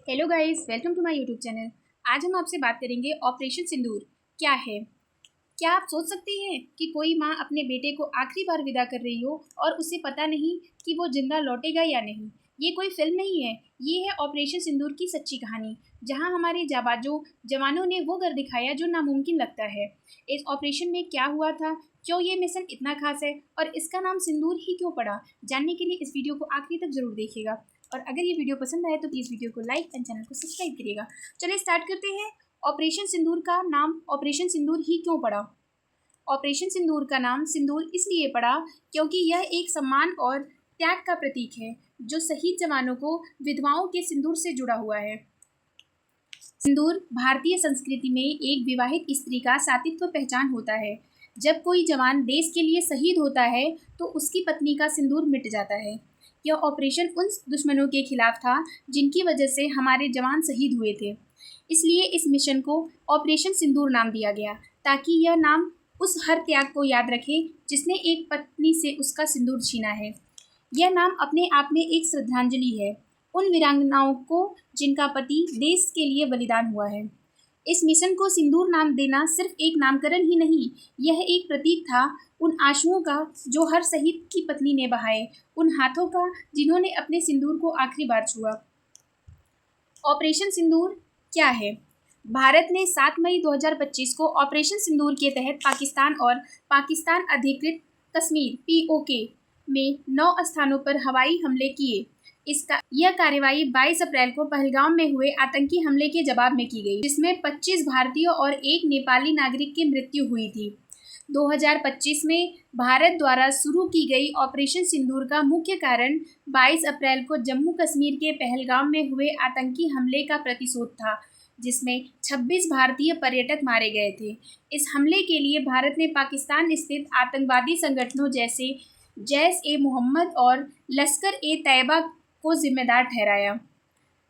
Hello guys, welcome to my YouTube channel. आज हम आपसे बात करेंगे ऑपरेशन सिंदूर क्या है। क्या आप सोच सकते हैं कि कोई माँ अपने बेटे को आखिरी बार विदा कर रही हो और उसे पता नहीं कि वो जिंदा लौटेगा या नहीं। ये कोई फिल्म नहीं है, ये है ऑपरेशन सिंदूर की सच्ची कहानी, जहां हमारे जाबाजों जवानों ने वो कर दिखाया जो नामुमकिन लगता है। इस ऑपरेशन में क्या हुआ था, क्यों ये मिशन इतना खास है और इसका नाम सिंदूर ही क्यों पड़ा, जानने के लिए इस वीडियो को आखिरी तक जरूर देखिएगा। और अगर ये वीडियो पसंद आए तो प्लीज़ वीडियो को लाइक एंड चैनल को सब्सक्राइब करिएगा। चलिए स्टार्ट करते हैं। ऑपरेशन सिंदूर का नाम ऑपरेशन सिंदूर ही क्यों पड़ा। ऑपरेशन सिंदूर का नाम सिंदूर इसलिए पड़ा क्योंकि यह एक सम्मान और त्याग का प्रतीक है जो शहीद जवानों को विधवाओं के सिंदूर से जुड़ा हुआ है। सिंदूर भारतीय संस्कृति में एक विवाहित स्त्री का सातित्व पहचान होता है। जब कोई जवान देश के लिए शहीद होता है तो उसकी पत्नी का सिंदूर मिट जाता है। यह ऑपरेशन उन दुश्मनों के खिलाफ था जिनकी वजह से हमारे जवान शहीद हुए थे। इसलिए इस मिशन को ऑपरेशन सिंदूर नाम दिया गया, ताकि यह नाम उस हर त्याग को याद रखे जिसने एक पत्नी से उसका सिंदूर छीना है। यह नाम अपने आप में एक श्रद्धांजलि है उन वीरांगनाओं को जिनका पति देश के लिए बलिदान हुआ है। इस मिशन को सिंदूर नाम देना सिर्फ एक नामकरण ही नहीं, यह एक प्रतीक था उन आंसुओं का जो हर शहीद की पत्नी ने बहाए, उन हाथों का जिन्होंने अपने सिंदूर को आखिरी बार छुआ। ऑपरेशन सिंदूर क्या है। भारत ने 7 मई 2025 को ऑपरेशन सिंदूर के तहत पाकिस्तान और पाकिस्तान अधिकृत कश्मीर (POK) में 9 स्थानों पर हवाई हमले किए। यह कार्रवाई 22 अप्रैल को पहलगाम में हुए आतंकी हमले के जवाब में की गई, जिसमें 25 भारतीय और 1 नेपाली नागरिक की मृत्यु हुई थी। 2025 में भारत द्वारा शुरू की गई ऑपरेशन सिंदूर का मुख्य कारण 22 अप्रैल को जम्मू कश्मीर के पहलगाम में हुए आतंकी हमले का प्रतिशोध था, जिसमें 26 भारतीय पर्यटक मारे गए थे। इस हमले के लिए भारत ने पाकिस्तान स्थित आतंकवादी संगठनों जैसे जैश-ए-मोहम्मद और लश्कर-ए-तैयबा को जिम्मेदार ठहराया।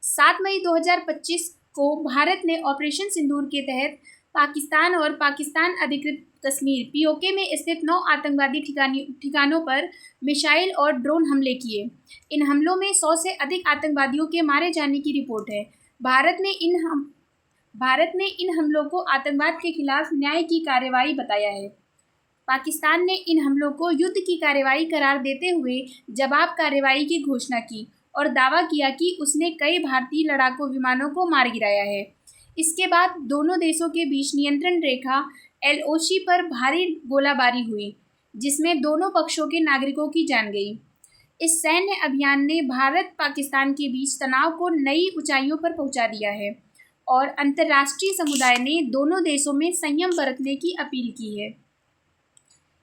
7 मई 2025 को भारत ने ऑपरेशन सिंदूर के तहत पाकिस्तान और पाकिस्तान अधिकृत कश्मीर (POK) में स्थित 9 आतंकवादी ठिकानों पर मिसाइल और ड्रोन हमले किए। इन हमलों में 100 से अधिक आतंकवादियों के मारे जाने की रिपोर्ट है। भारत ने इन हमलों को आतंकवाद के खिलाफ न्याय की कार्रवाई बताया है। पाकिस्तान ने इन हमलों को युद्ध की कार्रवाई करार देते हुए जवाब कार्रवाई की घोषणा की और दावा किया कि उसने कई भारतीय लड़ाकू विमानों को मार गिराया है। इसके बाद दोनों देशों के बीच नियंत्रण रेखा LOC पर भारी गोलाबारी हुई, जिसमें दोनों पक्षों के नागरिकों की जान गई। इस सैन्य अभियान ने भारत पाकिस्तान के बीच तनाव को नई ऊंचाइयों पर पहुंचा दिया है और अंतर्राष्ट्रीय समुदाय ने दोनों देशों में संयम बरतने की अपील की है।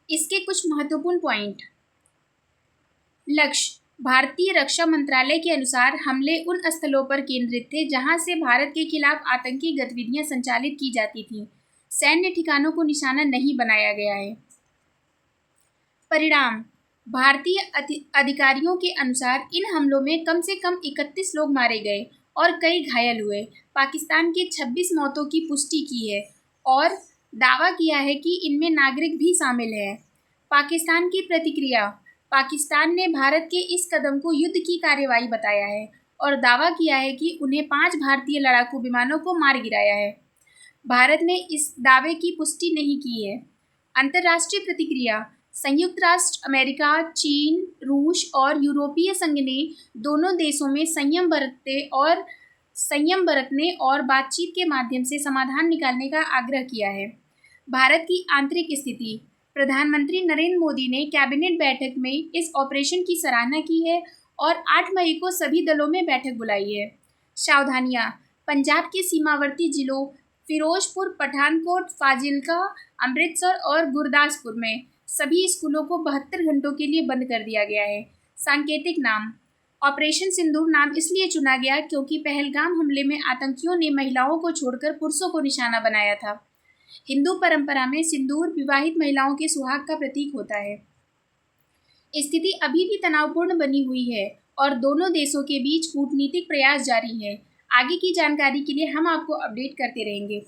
इसके कुछ महत्वपूर्ण पॉइंट। लक्ष्य। भारतीय रक्षा मंत्रालय के अनुसार हमले उन स्थलों पर केंद्रित थे जहां से भारत के खिलाफ आतंकी गतिविधियां संचालित की जाती थीं। सैन्य ठिकानों को निशाना नहीं बनाया गया है। परिणाम। भारतीय अधिकारियों के अनुसार इन हमलों में कम से कम 31 लोग मारे गए और कई घायल हुए। पाकिस्तान के 26 मौतों की पुष्टि की है और दावा किया है कि इनमें नागरिक भी शामिल हैं। पाकिस्तान की प्रतिक्रिया। पाकिस्तान ने भारत के इस कदम को युद्ध की कार्रवाई बताया है और दावा किया है कि उन्हें 5 भारतीय लड़ाकू विमानों को मार गिराया है। भारत ने इस दावे की पुष्टि नहीं की है। अंतर्राष्ट्रीय प्रतिक्रिया। संयुक्त राष्ट्र अमेरिका, चीन, रूस और यूरोपीय संघ ने दोनों देशों में संयम बरतने और बातचीत के माध्यम से समाधान निकालने का आग्रह किया है। भारत की आंतरिक स्थिति। प्रधानमंत्री नरेंद्र मोदी ने कैबिनेट बैठक में इस ऑपरेशन की सराहना की है और 8 मई को सभी दलों में बैठक बुलाई है। सावधानियां। पंजाब के सीमावर्ती जिलों फिरोजपुर, पठानकोट, फाजिल्का, अमृतसर और गुरदासपुर में सभी स्कूलों को 72 घंटों के लिए बंद कर दिया गया है। सांकेतिक नाम। ऑपरेशन सिंदूर नाम इसलिए चुना गया क्योंकि पहलगाम हमले में आतंकियों ने महिलाओं को छोड़कर पुरुषों को निशाना बनाया था। हिंदू परंपरा में सिंदूर विवाहित महिलाओं के सुहाग का प्रतीक होता है। स्थिति अभी भी तनावपूर्ण बनी हुई है और दोनों देशों के बीच कूटनीतिक प्रयास जारी है। आगे की जानकारी के लिए हम आपको अपडेट करते रहेंगे।